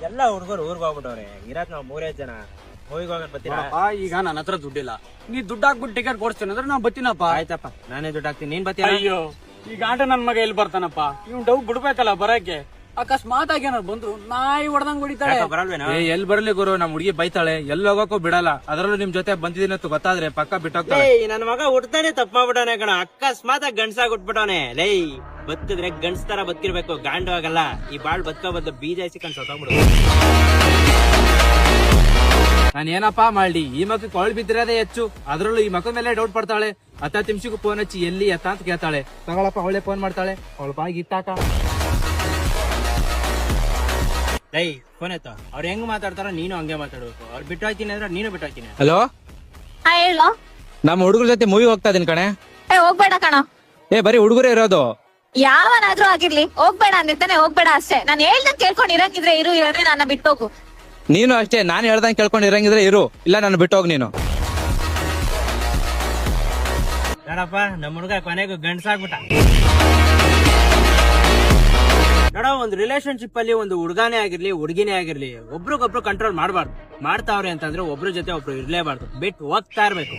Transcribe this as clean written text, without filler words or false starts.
ಎಲ್ಲ ಹುಡುಗರು ಊರ್ಗ್ ಹೋಗ್ಬಿಟ್ಟವ್ರೆ. ಇರತ್ ನಾವ್ 3 ಜನ. ಹೋಗಿಗ್ ಹೋಗೋಣ ಬರ್ತೀರಾ? ಈಗ ನನ್ನ ಹತ್ರ ದುಡ್ಡಿಲ್ಲ. ನೀ ದುಡ್ಡು ಹಾಕ್ಬಿಟ್ಟು ಟಿಕೆಟ್ ಕೊಡ್ತೀನಿ ಅಂದ್ರೆ ನಾ ಬರ್ತೀನಪ್ಪ. ಆಯ್ತಪ್ಪ, ನಾನೇ ದುಡ್ಡು ಹಾಕ್ತೀನಿ, ನೀನ್ ಬರ್ತೀರಾ? ಅಯ್ಯೋ ಈಗ ಆಟ ನನ್ ಮಗ ಎಲ್ಲಿ ಬರ್ತಾನಪ್ಪ? ಇವ್ನು ಡೌ ಬಿಡ್ಬೇಕಲ್ಲ ಬರಕ್ಕೆ. ಅಕಸ್ಮಾತ್ ಆಗಿ ಏನಾರು ಬಂದ್ರು ನಾಯಿ ಹೊಡೆದಂಗ್ ಹೊಡಿತಾಳೆ. ಬರಲ್ವೇನಾ? ಎಲ್ಲಿ ಬರ್ಲಿ ಗುರು, ನಮ್ ಹುಡುಗಿ ಬೈತಾಳೆ, ಎಲ್ಲಿ ಹೋಗಕ್ಕೂ ಬಿಡಲ್ಲ. ಅದ್ರಲ್ಲೂ ನಿಮ್ ಜೊತೆ ಬಂದಿದ್ದೀನಿ ಅಂತ ಗೊತ್ತಾದ್ರೆ ಪಕ್ಕ ಬಿಟ್ಟೋಗ್ತಾಳೆ. ನನ್ ಮಗ ಹುಡ್ತಾನೆ ತಪ್ಪ ಮಾಡ್ಬಿಟ್ಟವನೆ ಕಣ. ಅಕಸ್ಮಾತ್ ಗಂಡ್ಸಾಗ್ ಹುಟ್ಬಿಟ್ಟವನೆ. ಲೈ ಬದುಕಿದ್ರೆ ಗಂಡ್ಸ್ ತರ ಬದುಕಿರ್ಬೇಕು, ಗಾಂಡು ಆಗಲ್ಲ. ಈ ಬಾಳ್ ಬದುಕೋ ಬದ್ಲು ಬೀಜ ಸಿಕ್ಕಂಡ್ ಸತ್ತೋಗ್ಬಿಡು. ನಾನ್ ಏನಪ್ಪಾ ಮಾಡ್ಲಿ, ಈ ಮಕ್ಕ ಕೊಳ್ ಬಿದ್ದಿರೋದೇ ಹೆಚ್ಚು. ಅದ್ರಲ್ಲೂ ಈ ಮಕ್ಕ ಮೇಲೆ ಡೌಟ್ ಪಡ್ತಾಳೆ. 10 ನಿಮಿಷಕ್ಕೂ ಫೋನ್ ಹಚ್ಚಿ ಎಲ್ಲಿ ಎತ್ತ ಅಂತ ಕೇಳ್ತಾಳೆ. ತಗೊಳಪ್ಪ, ಅವಳೆ ಫೋನ್ ಮಾಡ್ತಾಳೆ, ಅವಳ ಬಾಯಿಗೆ ಇಟ್ಟಾಕ. ಲೈ ಫೋನ್ ಆಯ್ತು. ಅವ್ರು ಹೆಂಗ್ ಮಾತಾಡ್ತಾರೋ ನೀನು ಹಂಗೆ ಮಾತಾಡ್ಬೇಕು. ಅವ್ರು ಬಿಟ್ಟು ಹೋಯ್ತೀನಿ ಅಂದ್ರೆ ನೀನು ಬಿಟ್ಟು ಹೋಯ್ತೀನಿ. ಹಲೋ, ಹೇಳೋ. ನಮ್ಮ ಹುಡುಗರ ಜೊತೆ ಮೂವಿ ಹೋಗ್ತಾ ಇದೀನಿ ಕಣೆ. ಹೋಗ್ಬೇಡ ಕಣ. ಬರೀ ಹುಡುಗರೇ ಇರೋದು. ಯಾವನಾದ್ರೂ ಆಗಿರ್ಲಿ ಹೋಗ್ಬೇಡ ಅಂದಿರ್ತಾನೆ, ಹೋಗ್ಬೇಡ ಅಷ್ಟೇ. ನಾನು ಹೇಳ್ದಂಗ್ ಕೇಳ್ಕೊಂಡು ಇರಂಗಿದ್ರೆ ಇರು, ಇರೋದ್ರೆ ನನ್ನ ಬಿಟ್ಟೋಗು. ನೀನು ಅಷ್ಟೇ, ನಾನು ಹೇಳ್ದಂಗೆ ಕೇಳ್ಕೊಂಡು ಇರಂಗಿದ್ರೆ ಇರು, ಇಲ್ಲ ನಾನು ಬಿಟ್ಟೋಗ್ ನೀನು. ನೋಡಪ್ಪ, ನಮ್ಮ ಹುಡುಗ ಕೊನೆಗೂ ಗಂಡ್ಸಾಗ್ಬಿಟ್ಟ. ನೋಡ, ಒಂದು ರಿಲೇಶನ್ಶಿಪ್ ಅಲ್ಲಿ ಒಂದು ಹುಡುಗಾನೇ ಆಗಿರ್ಲಿ ಹುಡುಗಿನೇ ಆಗಿರ್ಲಿ, ಒಬ್ರಿಗೊಬ್ರು ಕಂಟ್ರೋಲ್ ಮಾಡಬಾರ್ದು. ಮಾಡ್ತಾವ್ರೆ ಅಂತಂದ್ರೆ ಒಬ್ರ ಜೊತೆ ಒಬ್ರು ಇರ್ಲೇಬಾರ್ದು, ಬಿಟ್ಟು ಹೋಗ್ತಾ ಇರ್ಬೇಕು.